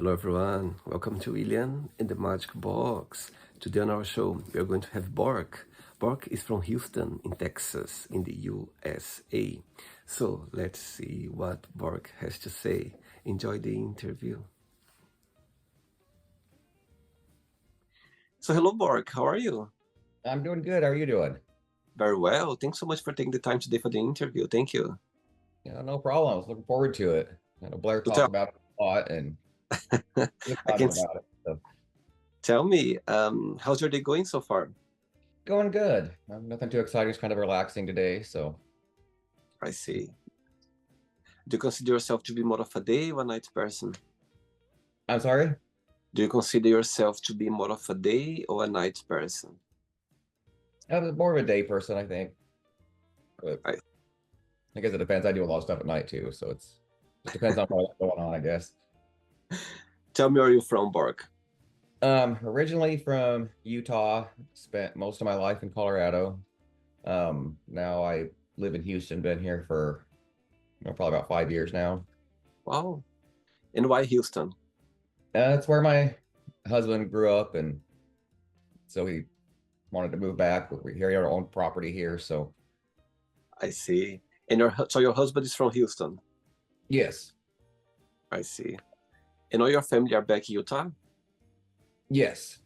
Hello, everyone. Welcome to William in the Magic Box. Today on our show, we are going to have Borque. Borque is from Houston, in Texas, in the USA. So let's see what Borque has to say. Enjoy the interview. So, hello, Borque. How are you? I'm doing good. How are you doing? Very well. Thanks so much for taking the time today for the interview. Thank you. Yeah, no problem. I was looking forward to it. I know Blair So, talked about it a lot and we're I talking can about it. So tell me, how's your day going so far? going good. Nothing too exciting. It's kind of relaxing today. So I see. Do you consider yourself to be more of a day or a night person? I'm sorry. Do you consider yourself to be more of a day or a night person? I'm more of a day person, I think. But I I guess it depends. I do a lot of stuff at night too. So it depends on what's going on, I guess. tell me where you're from, Bork. Originally from Utah, spent most of my life in Colorado. Now I live in Houston, been here for probably about 5 years now. Wow. And why Houston? That's where my husband grew up, and so he wanted to move back. We have our own property here, so I see. And your husband is from Houston. yes, I see. And all your family are back in Utah? yes.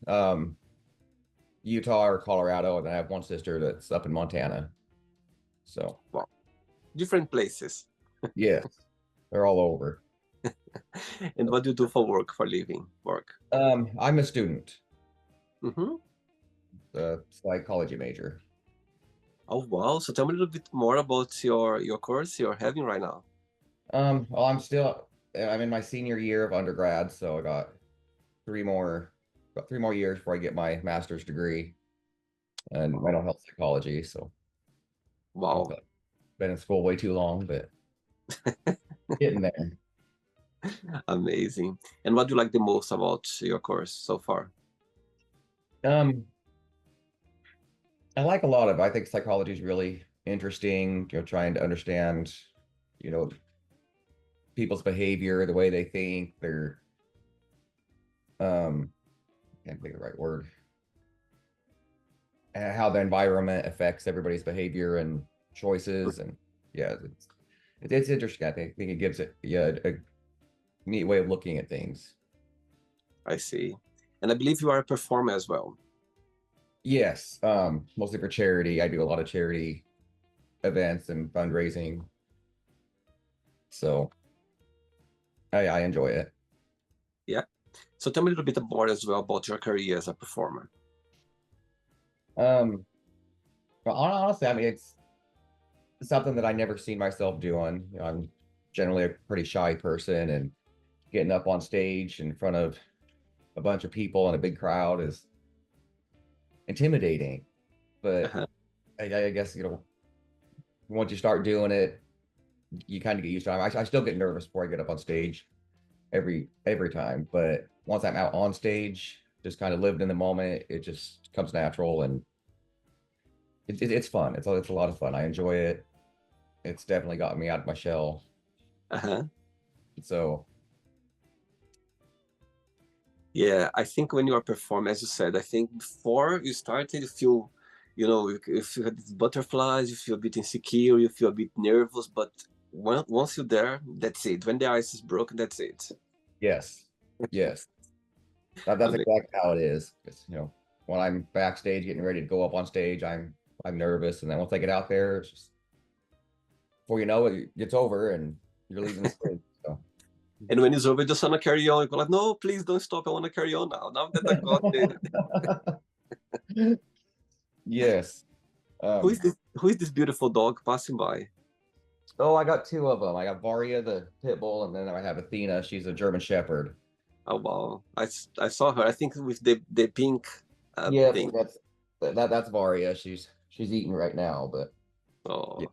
Utah or Colorado, and I have one sister that's up in Montana. So Wow. Different places. yes, they're all over. And what do you do for work, for living, work? I'm a student, Mm-hmm. psychology major. Oh, wow. So tell me a little bit more about your course you're having right now. Well, I'm in my senior year of undergrad, so I got three more about 3 more years before I get my master's degree in Wow. mental health psychology. So I don't Wow. feel like I've been in school way too long, but getting there. Amazing. And what do you like the most about your course so far? Um, I like a lot of it. I think psychology is really interesting, trying to understand, you know, people's behavior, the way they think, their can't think of the right word, and how the environment affects everybody's behavior and choices. And yeah, it's interesting. I think it gives it a neat way of looking at things. I see. And I believe you are a performer as well. Yes, mostly for charity. I do a lot of charity events and fundraising, so I enjoy it. Yeah. So tell me a little bit more as well about your career as a performer. Um, Well, honestly, I mean, it's something that I never seen myself doing. I'm generally a pretty shy person, and getting up on stage in front of a bunch of people and a big crowd is intimidating. But Uh-huh. I guess, once you start doing it, you kind of get used to it. I still get nervous before I get up on stage every time, but once I'm out on stage, just kind of living in the moment, it just comes natural, and it's fun. It's a lot of fun. I enjoy it. It's definitely gotten me out of my shell. Uh-huh. So Yeah, I think when you are performing, as you said, I think before you started, you feel, if you had these butterflies, you feel a bit insecure, you feel a bit nervous, but once you're there, that's it. When the ice is broken, that's it. yes, yes, that's Amazing. exactly how it is. It's, when I'm backstage getting ready to go up on stage, I'm nervous, and then once I get out there, it's just before you know it, it's over and you're leaving the stage. So And when it's over, you just want to carry on. You go like, no, please don't stop. I want to carry on now. Now that I got it. yes. Um, Who is this beautiful dog passing by? oh, I got two of them. I got Varia, the pit bull, and then I have Athena. She's a German Shepherd. Oh wow. I saw her. I think with the pink Yep, thing. that's Varia. She's eating right now, but yeah, Oh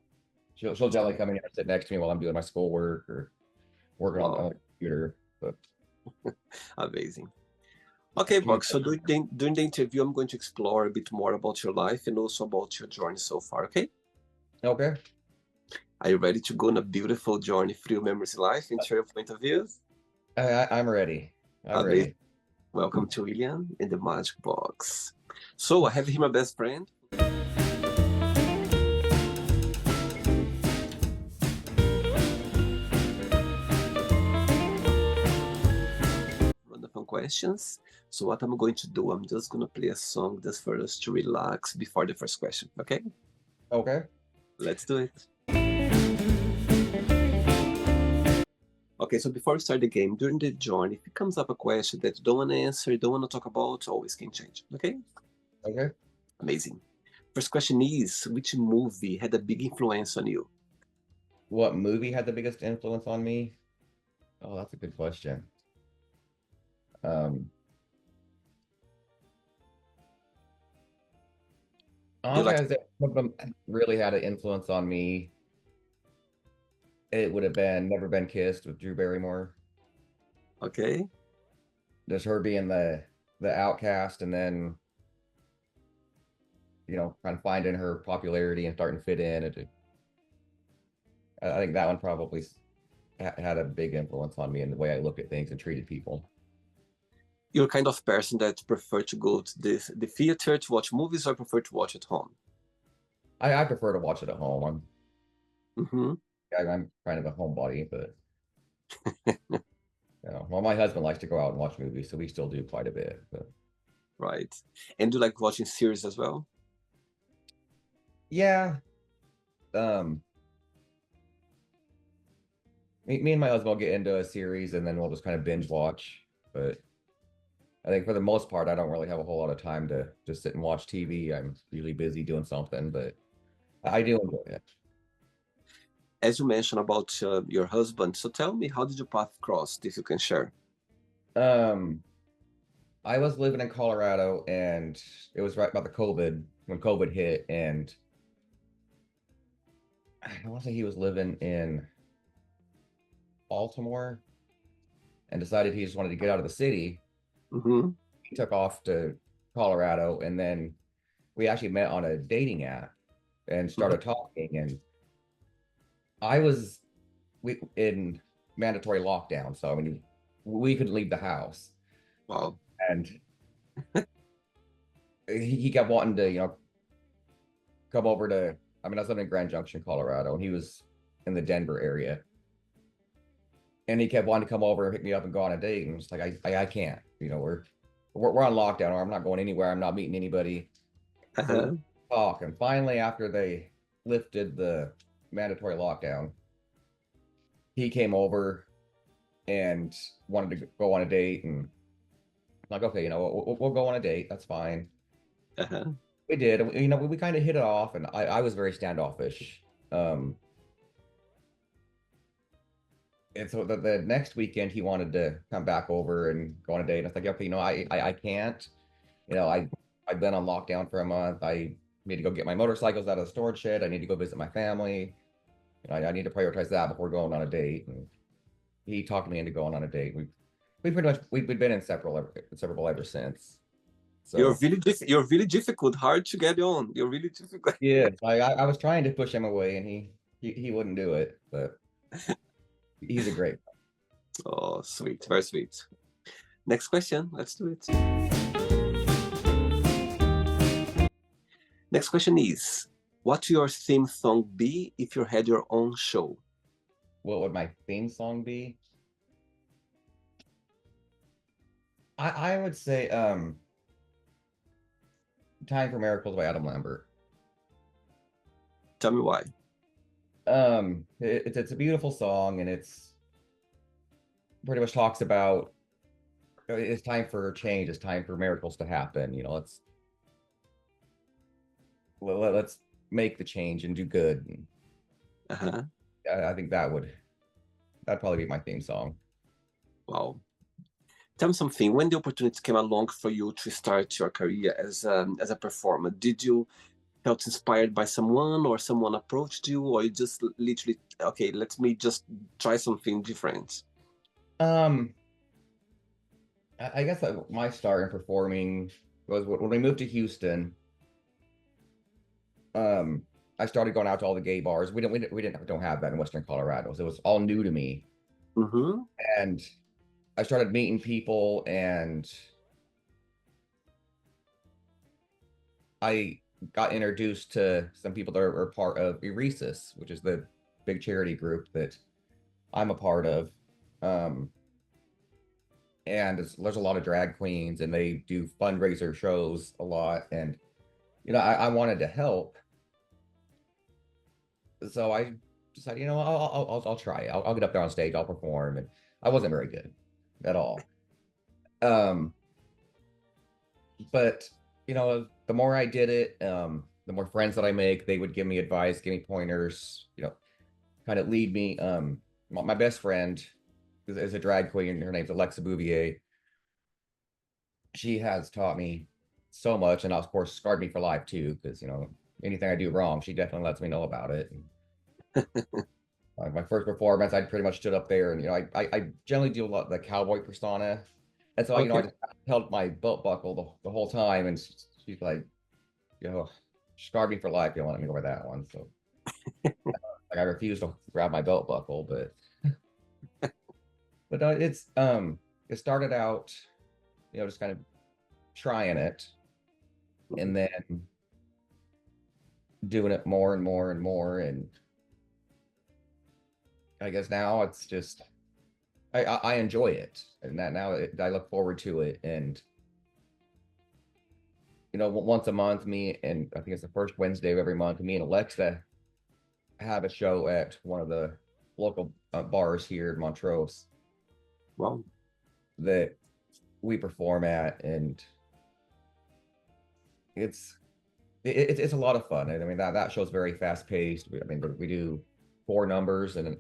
she'll generally come in here and sit next to me while I'm doing my schoolwork or working on wow. the computer. But Amazing. yeah, Okay, she's Buck. So during the interview, I'm going to explore a bit more about your life and also about your journey so far. Okay? okay. Are you ready to go on a beautiful journey through memories life and share your point of views? I'm ready. I'm Amazing. ready. Welcome to William in the Magic Box. So I have here my best friend. Random questions. So what I'm going to do, I'm just going to play a song just for us to relax before the first question, okay? Okay. Let's do it. Okay, so before we start the game, during the journey, if it comes up a question that you don't want to answer, you don't want to talk about, always can change, okay? Okay. Amazing. First question is, which movie had a big influence on you? What movie had the biggest influence on me? Oh, that's a good question. Um, Do you Honestly, like, I say one of them really had an influence on me. It would have been Never Been Kissed with Drew Barrymore. okay? Just her being the outcast and then, kind of finding her popularity and starting to fit in. I think that one probably had a big influence on me in the way I look at things and treated people. You're kind of person that prefer to go to the theater to watch movies or prefer to watch at home? I prefer to watch it at home. Mm-hmm. I'm kind of a homebody, but well, my husband likes to go out and watch movies, so we still do quite a bit. But Right. And do you like watching series as well? yeah, um, me and my husband will get into a series and then we'll just kind of binge watch. But I think for the most part, I don't really have a whole lot of time to just sit and watch TV. I'm really busy doing something, but I do enjoy it. As you mentioned about your husband, so tell me, how did your path cross, if you can share? Um, I was living in Colorado and it was right about the COVID when COVID hit, and I want to say he was living in Baltimore and decided he just wanted to get out of the city. Mm-hmm. He took off to Colorado, and then we actually met on a dating app and Mm-hmm. started talking. And I was in mandatory lockdown, so I mean, we couldn't leave the house, Wow. and he kept wanting to, come over to. I mean, I was living in Grand Junction, Colorado, and he was in the Denver area, and he kept wanting to come over and pick me up and go on a date. And it's like, I can't, we're on lockdown, or I'm not going anywhere. I'm not meeting anybody. So we Uh-huh. talk, and finally, after they lifted the mandatory lockdown, he came over and wanted to go on a date, and I'm like, okay, we'll go on a date. That's fine. Uh-huh. We did. We kind of hit it off, and I was very standoffish. Um, and so the next weekend he wanted to come back over and go on a date. And I was like, okay, I can't. I've been on lockdown for a month. I need to go get my motorcycles out of the storage shed. I need to go visit my family. I need to prioritize that before going on a date. And he talked me into going on a date. We pretty much we've been inseparable ever since. You're So really you're really difficult, hard to get on. You're really difficult. yeah, I was trying to push him away, and he wouldn't do it. But he's a great. Oh, sweet, very sweet. Next question, let's do it. Next question is, what your theme song be if you had your own show? What would my theme song be? I would say "Time for Miracles" by Adam Lambert. Tell me why. It's a beautiful song, and it's pretty much talks about it's time for change. It's time for miracles to happen. Let's make the change and do good. And Uh-huh. I think that'd probably be my theme song. Wow. Tell me something. When the opportunity came along for you to start your career as a performer, did you felt inspired by someone or someone approached you, or you just literally, okay, let me just try something different? Um, I guess my start in performing was when we moved to Houston. Um, I started going out to all the gay bars. We don't have that in Western Colorado, so it was all new to me. Mm-hmm. And I started meeting people, and I got introduced to some people that are part of Eresis, which is the big charity group that I'm a part of. Um, and there's a lot of drag queens, and they do fundraiser shows a lot. And I wanted to help, so I decided, I'll try it. I'll get up there on stage, I'll perform, and I wasn't very good at all. Um, but the more I did it, the more friends that I make, they would give me advice, give me pointers, kind of lead me. My best friend is a drag queen. Her name's Alexa Bouvier. She has taught me so much, and of course scarred me for life too, because anything I do wrong, she definitely lets me know about it. My first performance, I pretty much stood up there, and I generally do a lot of the cowboy persona, and so I Okay. just held my belt buckle the whole time, and she's like, scarred me for life. You don't let me go with that one, so like I refuse to grab my belt buckle, but it started out, just kind of trying it, and then doing it more and more and more, and I guess now it's just I enjoy it, and that now I look forward to it, and once a month, me and I think it's the first Wednesday of every month, me and Alexa have a show at one of the local bars here in Montrose Wow. that we perform at, and it's a lot of fun. I mean, that show's very fast paced. I mean, we do 4 numbers, and in that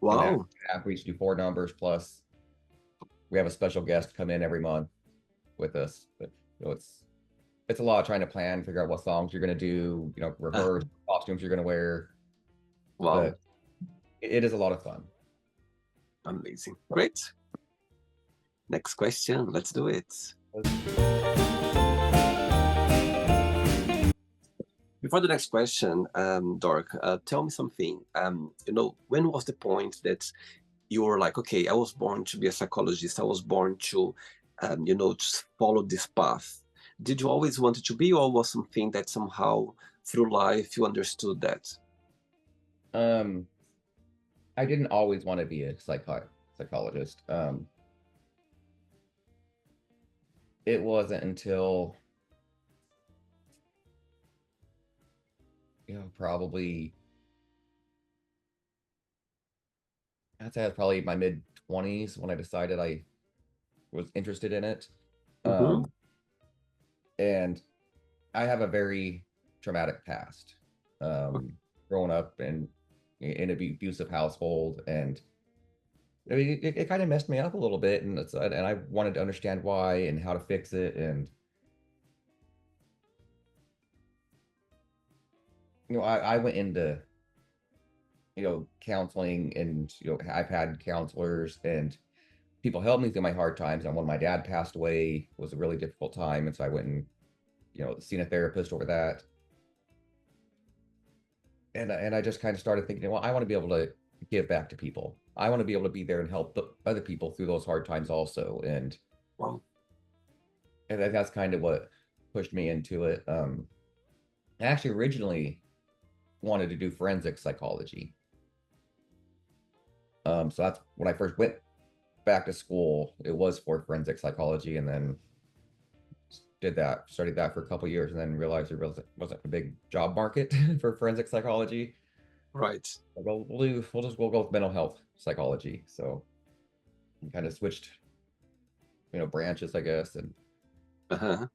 Wow. half we each do 4 numbers, plus we have a special guest come in every month with us. But it's a lot trying to plan, figure out what songs you're going to do, rehearse costumes you're going to wear. Wow. But it is a lot of fun. Amazing. Great. Next question. Let's do it. Before the next question, Dork, tell me something. When was the point that you were like, okay, I was born to be a psychologist. I was born to, just follow this path. Did you always want it to be, or was something that somehow through life you understood that? Um, I didn't always want to be a psychologist. It wasn't until probably I'd say I was probably my mid-20s when I decided I was interested in it. Mm-hmm. And I have a very traumatic past. Growing up in an abusive household, and I mean, it kind of messed me up a little bit, and I wanted to understand why and how to fix it, and I went into counseling, and I've had counselors and people helped me through my hard times. And when my dad passed away, it was a really difficult time, and so I went and seen a therapist over that, and I just kind of started thinking, well, I want to be able to give back to people. I want to be able to be there and help other people through those hard times also, and Wow. that's kind of what pushed me into it. I actually originally wanted to do forensic psychology. So that's when I first went back to school. It was for forensic psychology, and then studied that for a couple years, and then realized there wasn't a big job market for forensic psychology. Right. We'll go with mental health psychology. So I kind of switched, branches, I guess, and Uh-huh.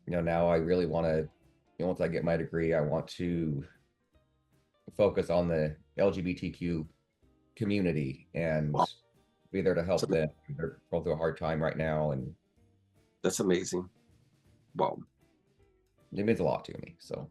now I really want to, once I get my degree, I want to focus on the LGBTQ community and Wow. be there to help them. They're going through a hard time right now, and That's amazing. Wow. it means a lot to me. So,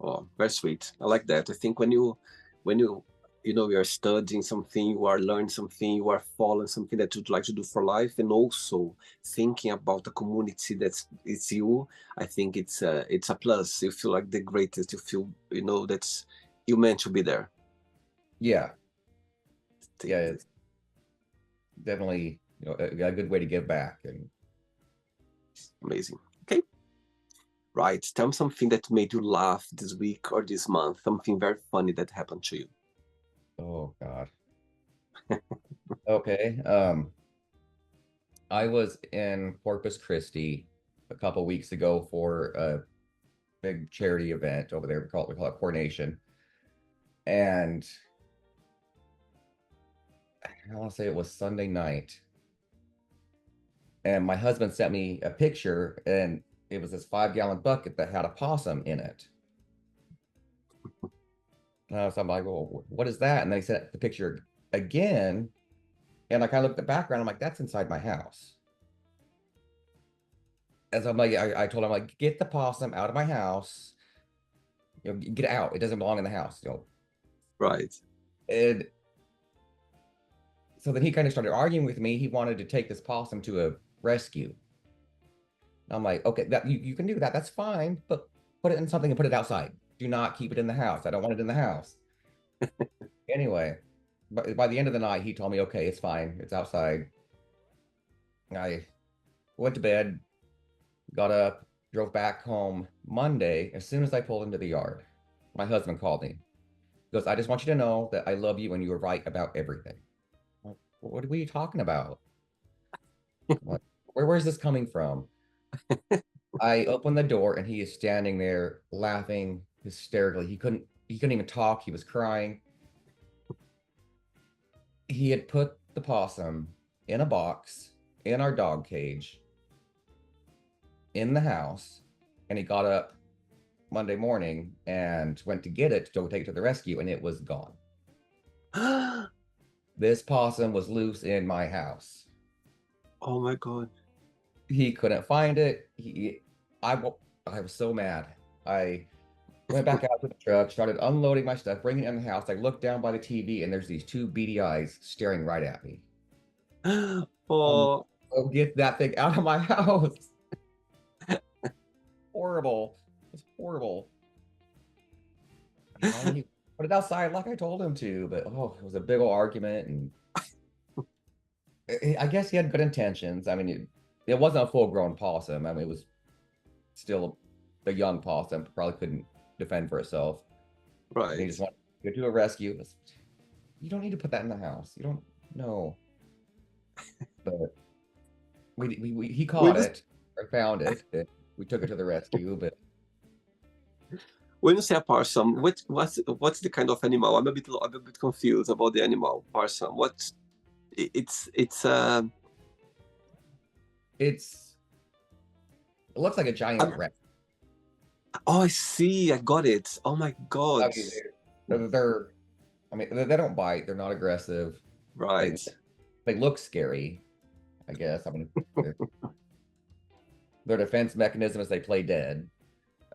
Oh, very sweet. I like that. I think when you are studying something, you are learning something, you are following something that you'd like to do for life, and also thinking about the community it's you. I think it's a plus. You feel like the greatest. You feel that's you meant to be there. yeah, Think- it's definitely a good way to give back. And Amazing. Okay. Right. Tell me something that made you laugh this week or this month. Something very funny that happened to you. oh God. Okay. I was in Corpus Christi a couple weeks ago for a big charity event over there. We call it Coronation. And I want to say it was Sunday night. And my husband sent me a picture, and it was this 5-gallon bucket that had a possum in it. So I'm like, well, what is that? And then he sent the picture again. And I kind of looked at the background. I'm like, that's inside my house. And so I'm like, I told him, like, get the possum out of my house. Get it out. It doesn't belong in the house. Right. And so then he kind of started arguing with me. He wanted to take this possum to a rescue. I'm like, okay, that you can do that. That's fine, but put it in something and put it outside. Do not keep it in the house. I don't want it in the house. Anyway, but by the end of the night, he told me, okay, it's fine. It's outside. I went to bed, got up, drove back home Monday. As soon as I pulled into the yard, my husband called me. He goes, I just want you to know that I love you and you were right about everything. I'm like, what are you talking about? Like, where's this coming from? I opened the door and he is standing there laughing hysterically. He couldn't even talk. He was crying. He had put the possum in a box in our dog cage in the house, and he got up Monday morning and went to get it to go take it to the rescue, and it was gone. This possum was loose in my house. Oh my God. He couldn't find it. I was so mad. I went back out to the truck, started unloading my stuff, bringing it in the house. I looked down by the TV, and there's these two beady eyes staring right at me. Oh, Oh, get that thing out of my house. Horrible. It's horrible. He put it outside like I told him to, but oh, it was a big old argument, and I guess he had good intentions. I mean, it wasn't a full-grown possum. I mean, it was still a young possum, probably couldn't defend for itself. And he right. just wanted to go to a rescue. You don't need to put that in the house. You don't know. But he When caught you, it or found it. And we took it to the rescue, but when you say a possum, what's the kind of animal? I'm a bit confused about the animal possum. It's it's it looks like a giant rat. oh, I see. I got it. Oh my I God. mean, they're I mean, they don't bite. They're not aggressive. They Right. they look scary, I guess. I mean, their defense mechanism is they play dead.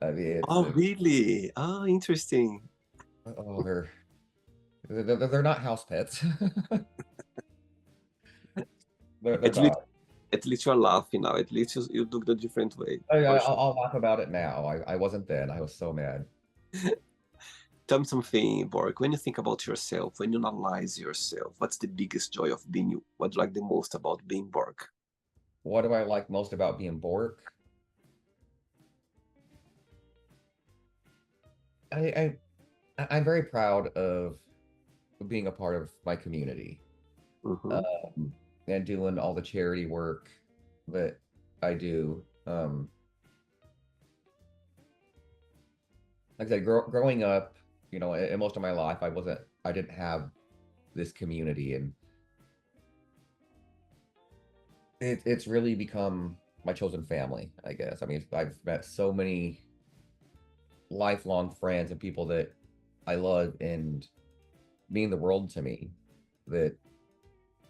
I mean, Oh, really? Oh, interesting. oh, they're not house pets. They're At least, not. at least you're laughing now. At least you look the different way, I, for I'll, sure. I'll laugh about it now. I wasn't then. I was so mad. Tell me something, Borg. When you think about yourself, when you analyze yourself, what's the biggest joy of being you? What do you like the most about being Borg? What do I like most about being Bork? I, I'm very proud of being a part of my community, Mm-hmm. um, and doing all the charity work that I do. Like I said, growing up, in most of my life, I didn't have this community, and it's really become my chosen family, I guess. I mean, I've met so many lifelong friends and people that I love and mean the world to me. That,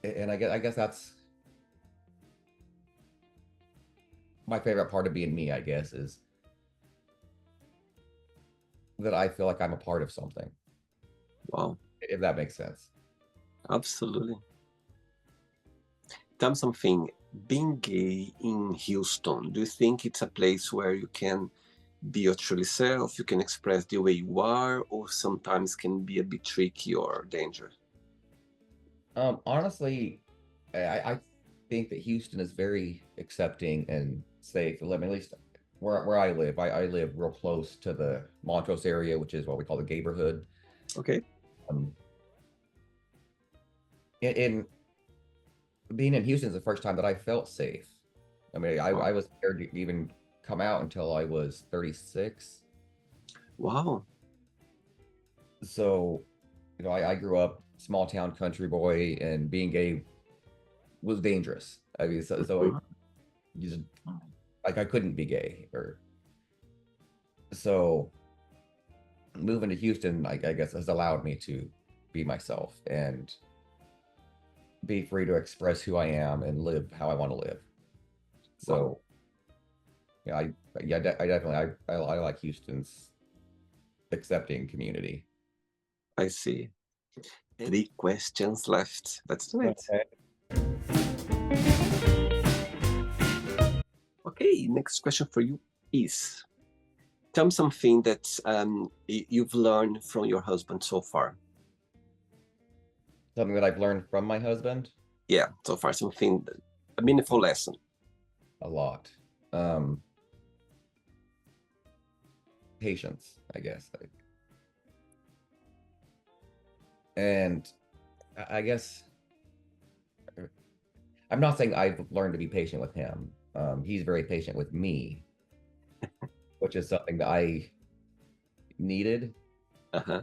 and I guess that's my favorite part of being me. I guess is that I feel like I'm a part of something, Wow, if that makes sense. absolutely. Tell me something. Being gay in Houston, do you think it's a place where you can be your truly self, you can express the way you are, or sometimes can be a bit tricky or dangerous? Honestly, I think that Houston is very accepting and safe. I mean, at least where I live, I live real close to the Montrose area, which is what we call the neighborhood. Okay. Um, in being in Houston is the first time that I felt safe. I mean, Wow. I was scared to even come out until I was 36. Wow. So, I grew up small town country boy, and being gay was dangerous. I mean, so Mhm. you just, like, I couldn't be gay, or so moving to Houston, I guess, has allowed me to be myself and be free to express who I am and live how I want to live. Wow. So, yeah, I definitely, I like Houston's accepting community. I see. 3 questions left. Let's do it. Okay. Okay, next question for you is, tell me something that you've learned from your husband so far. Something that I've learned from my husband Yeah, so far something, a meaningful lesson. a lot. Um, Patience, I guess. And I guess I'm not saying I've learned to be patient with him. He's very patient with me, which is something that I needed. Uh-huh.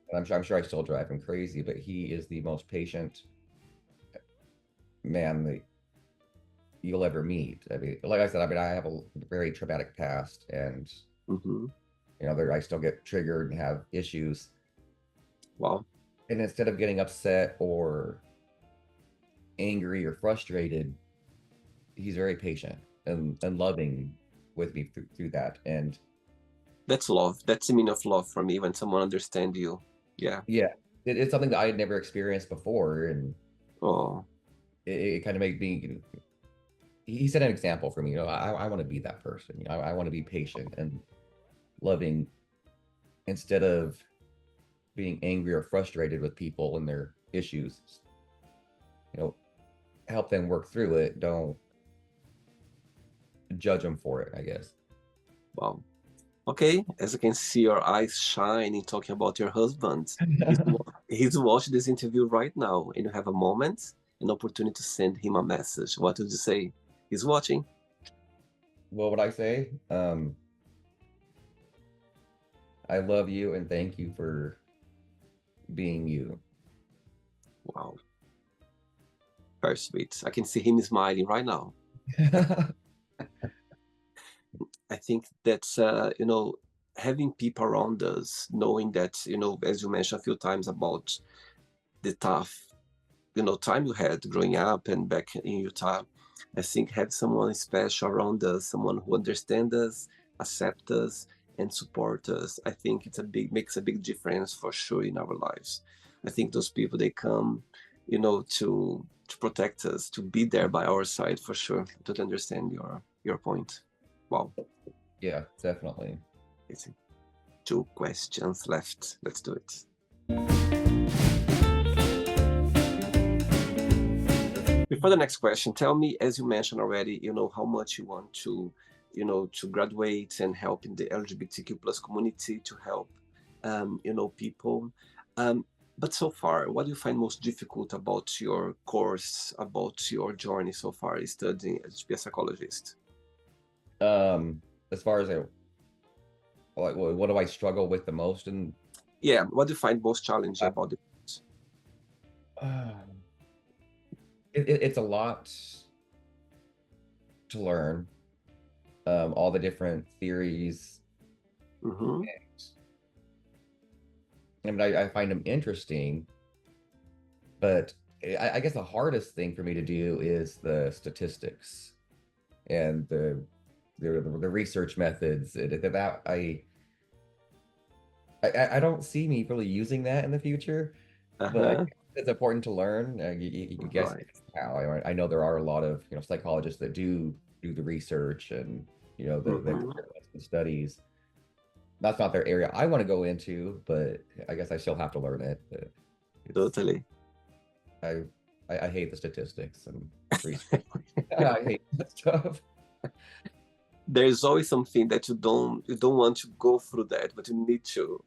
And I'm sure I still drive him crazy, but he is the most patient man that you'll ever meet. I mean, like I said, I mean, I have a very traumatic past, and Mm-hmm. I still get triggered and have issues. Wow. And instead of getting upset or angry or frustrated, he's very patient and loving with me through that. And That's love. That's the meaning of love for me, when someone understands you. Yeah. yeah, it's something that I had never experienced before, and Oh, it kind of made me. He set an example for me. I want to be that person. I want to be patient and loving instead of being angry or frustrated with people and their issues. You know, help them work through it. Don't judge them for it, I guess. wow. Okay, as I can see your eyes shining talking about your husband. He's watching this interview right now, and you have a moment, an opportunity to send him a message. What would you say? He's watching. What would I say? I love you and thank you for being you. Wow, very sweet. I can see him smiling right now. I think that's, having people around us, knowing that, as you mentioned a few times about the tough, time you had growing up and back in Utah. I think have someone special around us, someone who understands us, accept us, and support us. I think makes a big difference for sure in our lives. I think those people, they come, to protect us, to be there by our side for sure. To understand your point. Wow. Yeah, definitely. Easy. 2 questions left. Let's do it. Before the next question, tell me, as you mentioned already, how much you want to, to graduate and help in the LGBTQ plus community, to help, people. Um, but so far, what do you find most difficult about your course, about your journey so far, studying to be a psychologist? As far as like, what do I struggle with the most? And Yeah, what do you find most challenging about the course? uh, it's a lot to learn. All the different theories. Mm-hmm. I mean, I find them interesting, but I guess the hardest thing for me to do is the statistics and the research methods. That I don't see me really using that in the future, but I Uh-huh. think it's important to learn. You guess Right. how I know there are a lot of psychologists that do the research and the Mm-hmm. experiments and studies. That's not their area I want to go into, but I guess I still have to learn it. It's Totally. I I hate the statistics and research. I hate that stuff. There's always something that you don't want to go through that, but you need to.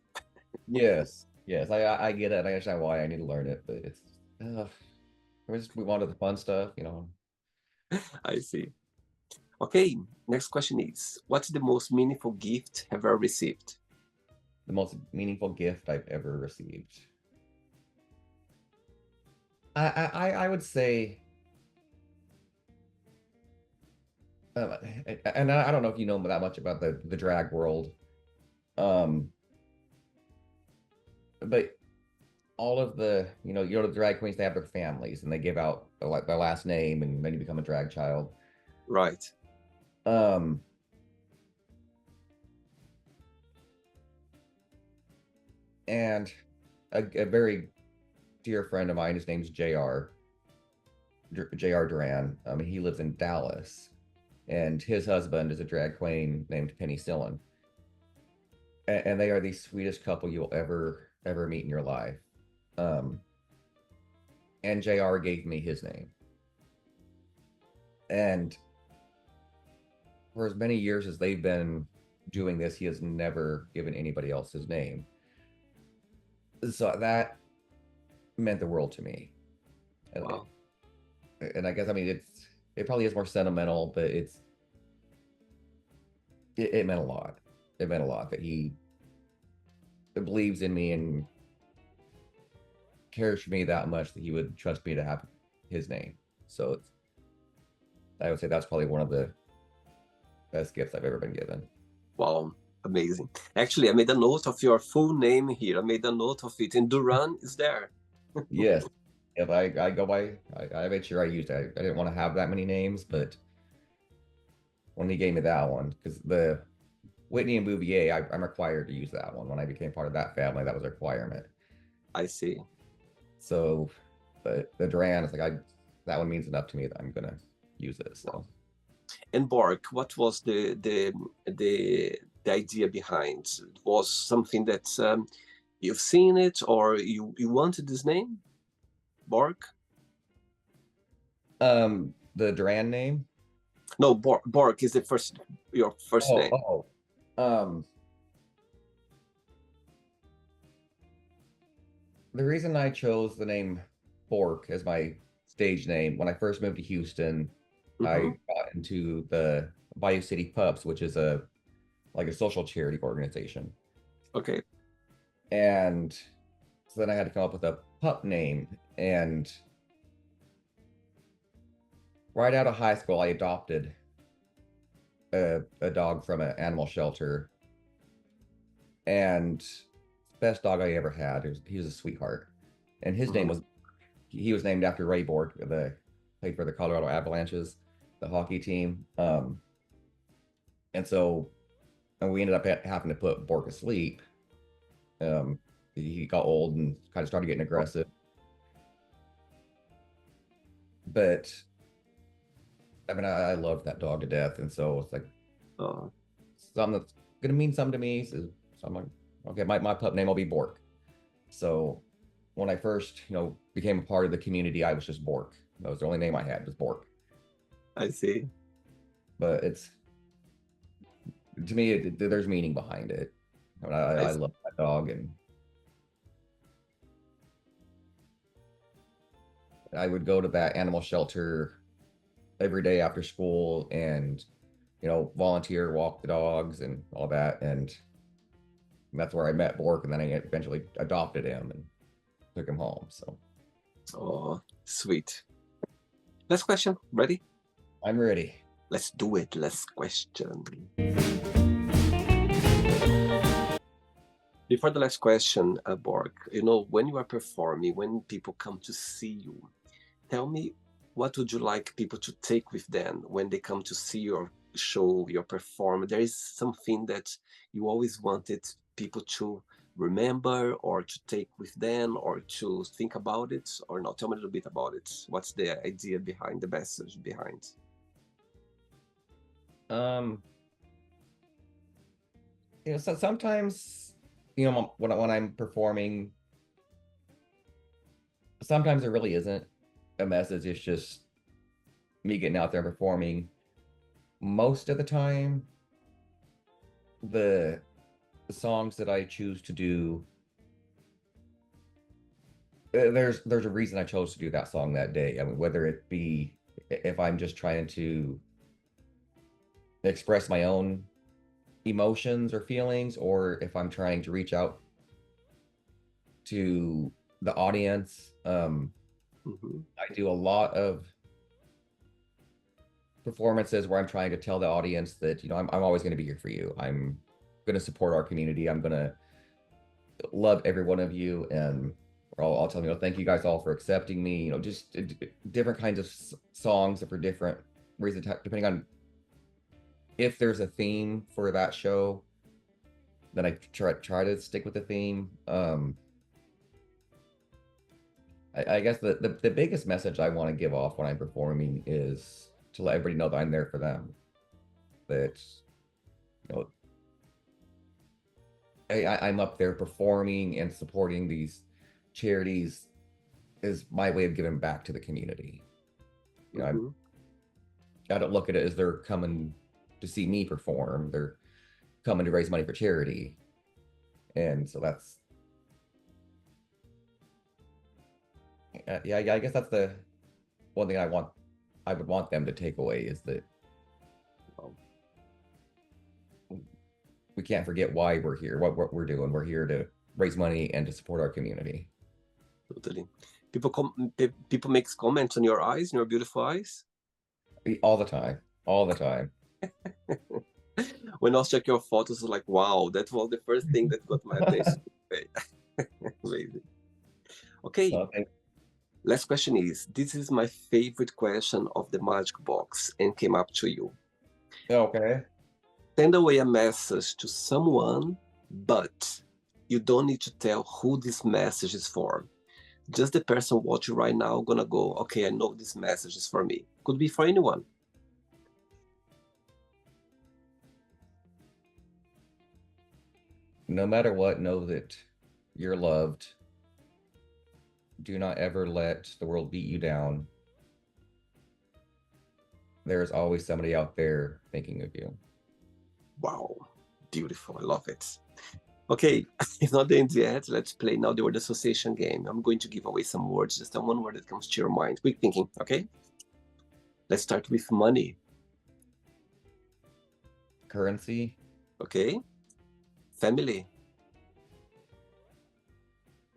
Yes, yes, I get it. I understand why I need to learn it, but it's we just move on to the fun stuff, you know. I see. Okay, next question is, what's the most meaningful gift have ever received? The most meaningful gift I've ever received. I would say, and I don't know if you know that much about the drag world, um, but all of the you know the drag queens, they have their families and they give out their last name and then you become a drag child. Right. Um, and a very dear friend of mine, his name's Jr. Duran. He lives in Dallas, and his husband is a drag queen named Penny Sillin, and they are the sweetest couple you'll ever meet in your life. Um, and Jr. gave me his name, and for as many years as they've been doing this, he has never given anybody else his name. So that meant the world to me. Wow. And I guess it probably is more sentimental, but it meant a lot. It meant a lot that he believes in me and cares for me that much that he would trust me to have his name. So I would say that's probably one of the best gifts I've ever been given. Wow. Amazing. Actually, I made a note of your full name here. I made a note of it, and Duran is there. Yes. If I go by, I made sure I used it. I didn't want to have that many names, but when he gave me that one, because the Whitney and Bouvier, I'm required to use that one. When I became part of that family, that was a requirement. I see. So, but the Duran is that one means enough to me that I'm gonna use it. So, And Bork, what was the idea behind? It was something that you've seen it, or you wanted this name, Bork? the Duran name. No, Bork is your first name. Um, the reason I chose the name Borque as my stage name, when I first moved to Houston, Mm-hmm. I got into the Bayou City Pups, which is a social charity organization. Okay. And so then I had to come up with a pup name. And right out of high school, I adopted a dog from an animal shelter. And best dog I ever had. He was a sweetheart. And his name Mm-hmm. was, he was named after Ray Bork, played for the Colorado Avalanches, the hockey team. And so and we ended up having to put Bork asleep. He got old and kind of started getting aggressive. But I loved that dog to death, and so it's like Oh, something that's gonna mean something to me. So I'm like, okay, my pup name will be Bork. So when I first, became a part of the community, I was just Bork. That was the only name I had was Bork. I see. But it's to me, there's meaning behind it. I I see. love that dog, and I would go to that animal shelter every day after school and volunteer, walk the dogs and all that. And that's where I met Bork, and then I eventually adopted him and took him home. So Oh, sweet. Last question. Ready? I'm ready. Let's do it. Last question. Before the last question, Bork, when you are performing, when people come to see you, tell me, what would you like people to take with them when they come to see your show, your performance? There is something that you always wanted people to remember or to take with them or to think about it or not? Tell me a little bit about it. What's the idea behind, the message behind? Um, so sometimes, when I'm performing, sometimes there really isn't a message. It's just me getting out there and performing. Most of the time, the songs that I choose to do, there's a reason I chose to do that song that day. I mean, whether it be if I'm just trying to express my own emotions or feelings, or if I'm trying to reach out to the audience. I do a lot of performances where I'm trying to tell the audience that, I'm always going to be here for you. I'm going to support our community. I'm going to love every one of you. And I'll tell them, thank you guys all for accepting me, just different kinds of songs for different reasons, depending on if there's a theme for that show, then I try to stick with the theme. I guess the biggest message I want to give off when I'm performing is to let everybody know that I'm there for them. That, I'm up there performing and supporting these charities is my way of giving back to the community. I don't look at it as they're coming to see me perform. They're coming to raise money for charity. And so that's, I guess that's the one thing I would want them to take away is that we can't forget why we're here, what we're doing. We're here to raise money and to support our community. Totally. People make comments on your eyes, your beautiful eyes? All the time. All the time. When I was checking your photos, I was like, wow, that was the first thing that got my attention. Amazing. Okay. Last question is, this is my favorite question of the Magic Box and came up to you. Okay. Send away a message to someone, but you don't need to tell who this message is for. Just the person watching right now gonna go, okay, I know this message is for me. Could be for anyone. No matter what, know that you're loved. Do not ever let the world beat you down. There is always somebody out there thinking of you. Wow, beautiful. I love it. Okay, it's not the end yet. Let's play now the word association game. I'm going to give away some words, just one word that comes to your mind. Quick thinking, okay? Let's start with money. Currency. Okay. Family.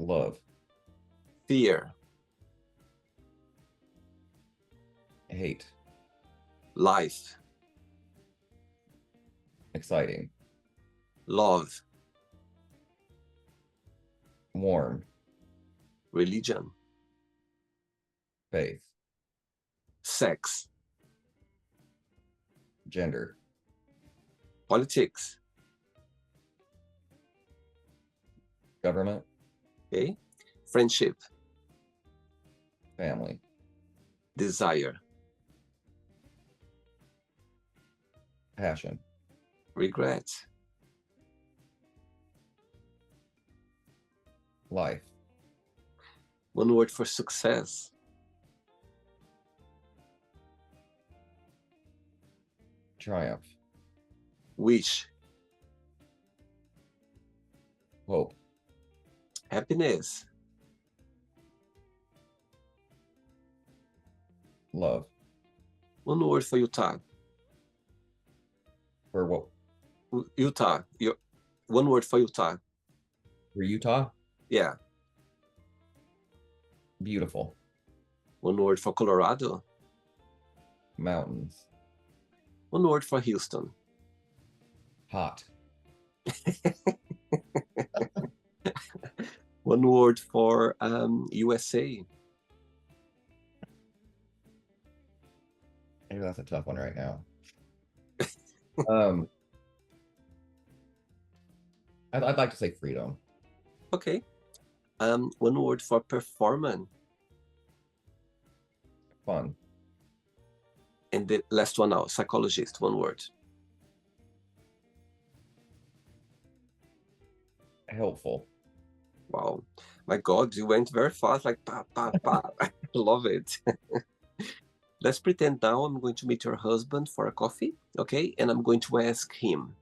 Love. Fear. Hate. Life. Exciting. Love. Warm. Religion. Faith. Sex. Gender. Politics. Government. Okay. Friendship. Family. Desire. Passion. Regret. Life. One word for success. Triumph. Wish. Hope. Happiness. Love. One word for Utah. For what? Utah. One word for Utah. For Utah? Yeah. Beautiful. One word for Colorado. Mountains. One word for Houston. Hot. One word for USA. Maybe that's a tough one right now. I'd like to say freedom. Okay. One word for performance. Fun. And the last one now, psychologist, one word. Helpful. Wow. My God, you went very fast, like pa pa pa. I love it. Let's pretend now I'm going to meet your husband for a coffee, okay? And I'm going to ask him,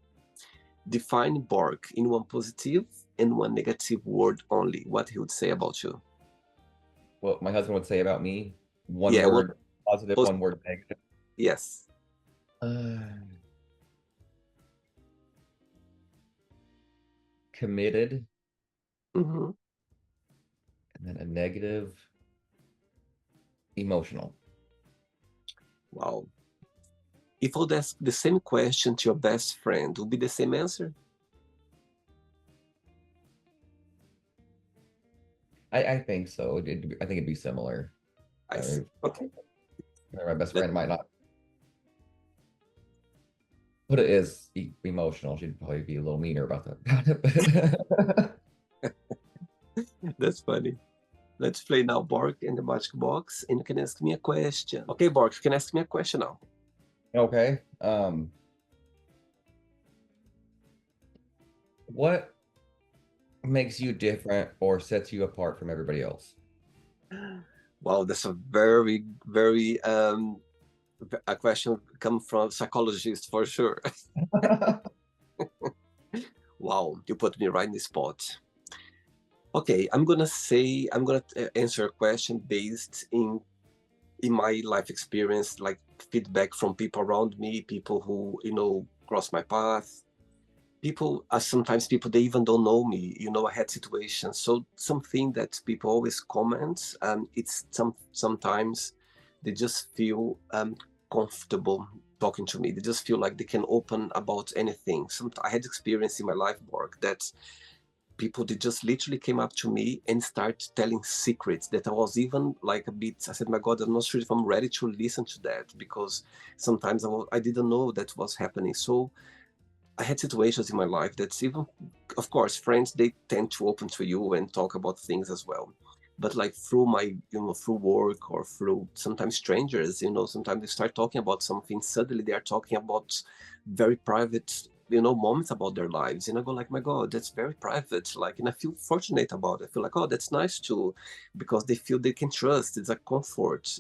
define Bork in one positive and one negative word only. What he would say about you? What my husband would say about me, one Yeah, one word positive, post. one word negative. Yes. Uh, Committed, Hmm. and then a negative, emotional. Wow. If I would ask the same question to your best friend, would be the same answer? I think so. I think it'd be similar. I I see. mean, Okay. my best That, friend might not put it as emotional. She'd probably be a little meaner about that. that's funny. Let's play now Bork in the magic box, and you can ask me a question. Okay, Bork, you can ask me a question now. Okay. What makes you different or sets you apart from everybody else? Wow, that's a very, very a question come from psychologist for sure. Wow, you put me right in the spot. Okay, I'm gonna answer a question based in my life experience, like feedback from people around me, people who cross my path, people. Sometimes people they even don't know me. I had situations. So something that people always comment, it's sometimes they just feel comfortable talking to me. They just feel like they can open about anything. I had experience in my life work that people they just literally came up to me and start telling secrets that I was even like a bit. I said, my God, I'm not sure if I'm ready to listen to that, because sometimes I didn't know that was happening. So I had situations in my life that's even, of course, friends, they tend to open to you and talk about things as well. But like through through work or through sometimes strangers, sometimes they start talking about something. Suddenly they are talking about very private, moments about their lives. And I go like, my God, that's very private. Like, and I feel fortunate about it. I feel like, oh, that's nice too, because they feel they can trust. It's a comfort.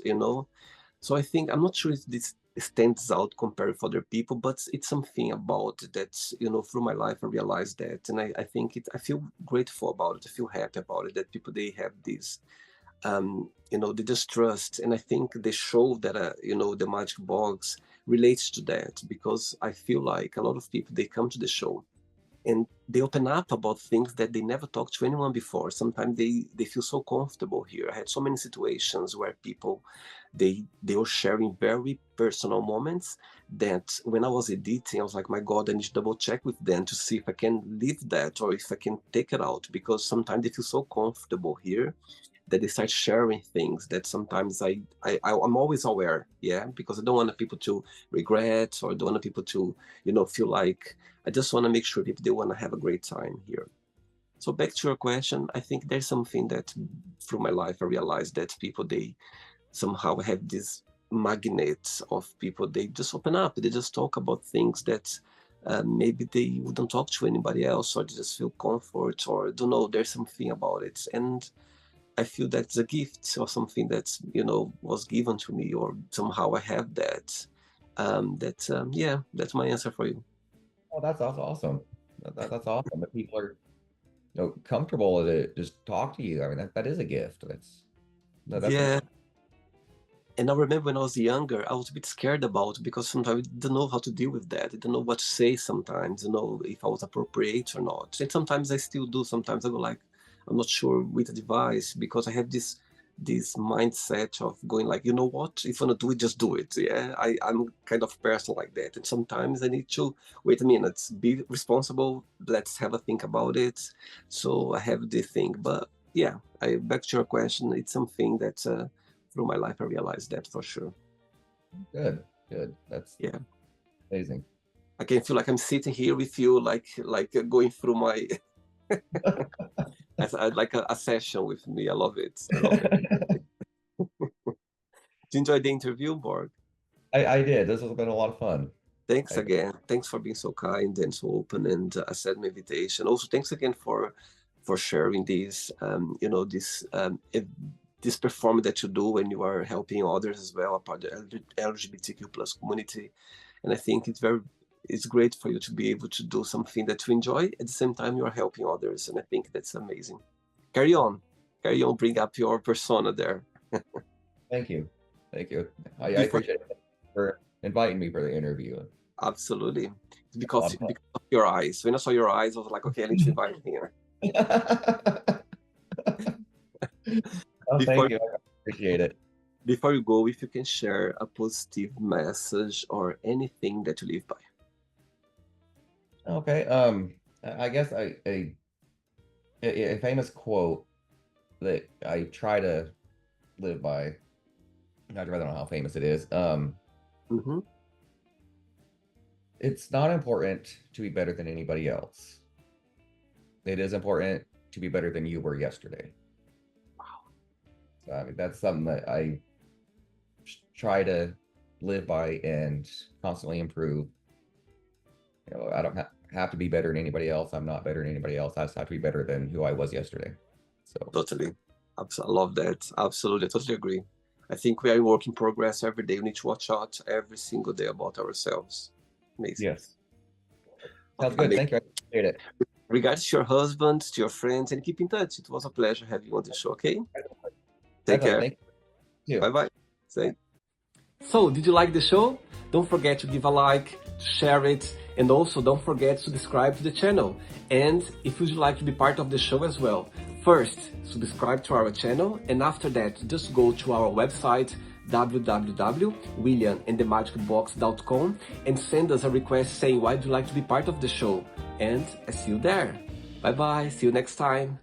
So I think I'm not sure if this stands out compared with other people, but it's something about that, through my life I realized that. And I think I feel grateful about it. I feel happy about it that people they have this they just trust. And I think they show that the magic box relates to that, because I feel like a lot of people they come to the show and they open up about things that they never talked to anyone before. Sometimes they feel so comfortable here. I had so many situations where people they were sharing very personal moments that when I was editing, I was like, my God, I need to double check with them to see if I can leave that or if I can take it out, because sometimes they feel so comfortable here that they start sharing things that sometimes I'm always aware, yeah, because I don't want people to regret, or I don't want people to feel like. I just want to make sure people they want to have a great time here. So back to your question, I think there's something that through my life I realized that people they somehow have this magnet of people. They just open up. They just talk about things that maybe they wouldn't talk to anybody else, or they just feel comfort, or don't know. There's something about it, and I feel that's a gift or something that's was given to me, or somehow I have that. Yeah, that's my answer for you. Oh, that's awesome. That's awesome that people are comfortable to just talk to you. I mean, that is a gift. That's Yeah, and I remember when I was younger, I was a bit scared about it, because sometimes I didn't know how to deal with that. I didn't know what to say sometimes, if I was appropriate or not. And sometimes I still do. Sometimes I go like, I'm not sure with advice, because I have this mindset of going like, you know what, if you want to do it, just do it. Yeah, I'm kind of person like that. And sometimes I need to wait a minute, be responsible. Let's have a think about it. So I have this thing, but yeah, back to your question, it's something that. Through my life, I realized that for sure. good. Good. That's Yeah, amazing. I can feel like I'm sitting here with you, like going through my like a session with me. I love it. I love it. Do you enjoy the interview, Borg? I did. This has been a lot of fun. Thanks I again. Thanks for being so kind and so open and accept my invitation. Also, thanks again for for sharing this, this performance that you do when you are helping others as well, about the LGBTQ plus community. And I think it's great for you to be able to do something that you enjoy at the same time you are helping others. And I think that's amazing. Carry on, bring up your persona there. Thank you. I appreciate it for inviting me for the interview. Absolutely. Because of your eyes. When I saw your eyes, I was like, okay, I need to invite him here. Thank you. I appreciate it. Before you go, if you can share a positive message or anything that you live by. Okay. I guess a famous quote that I try to live by. I don't know how famous it is. It's not important to be better than anybody else. It is important to be better than you were yesterday. Wow. So, I mean, that's something that I try to live by and constantly improve. I don't have to be better than anybody else. I'm not better than anybody else. I just have to be better than who I was yesterday. So totally. I love that. Absolutely. I totally agree. I think we are in work in progress every day. We need to watch out every single day about ourselves. Amazing. Yes. Sounds good. Thank you. I appreciate it. Regards to your husband, to your friends, and keep in touch. It was a pleasure having you on the show, okay? Take care. Thank you. Bye-bye. So, did you like the show? Don't forget to give a like, share it, and also don't forget to subscribe to the channel. And if you'd like to be part of the show as well, first, subscribe to our channel, and after that, just go to our website, www.williamandthemagicbox.com, and send us a request saying why you'd like to be part of the show. And I see you there. Bye-bye. See you next time.